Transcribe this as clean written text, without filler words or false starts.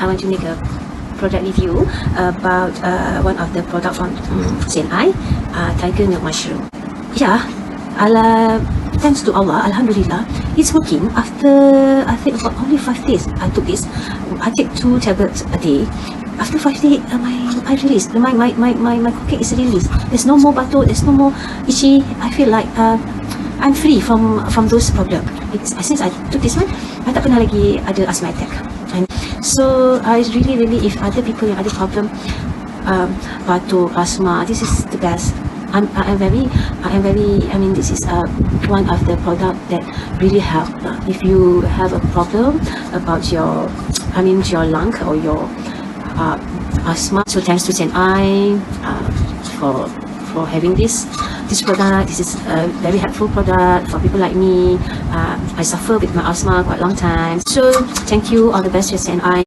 I want to make a product review about one of the product from CNI, Tiger Milk Mushroom. Yeah, thanks to Allah, Alhamdulillah, it's working. After I think about only 5 days I took this. I take 2 tablets a day. After 5 days, I released. My cooking is released. There's no more batuk, there's no more itchy. I feel like I'm free from those problems. Since I took this one, I tak pernah lagi ada asthma attack. And so I really, if other people yang ada problem batuk, asthma, this is the best. I am very, I mean, this is one of the product that really help. If you have a problem about your lung or your asthma, so thanks to CNI for having this product. This is a very helpful product for people like me. I suffer with my asthma quite a long time. So thank you, all the best to CNI.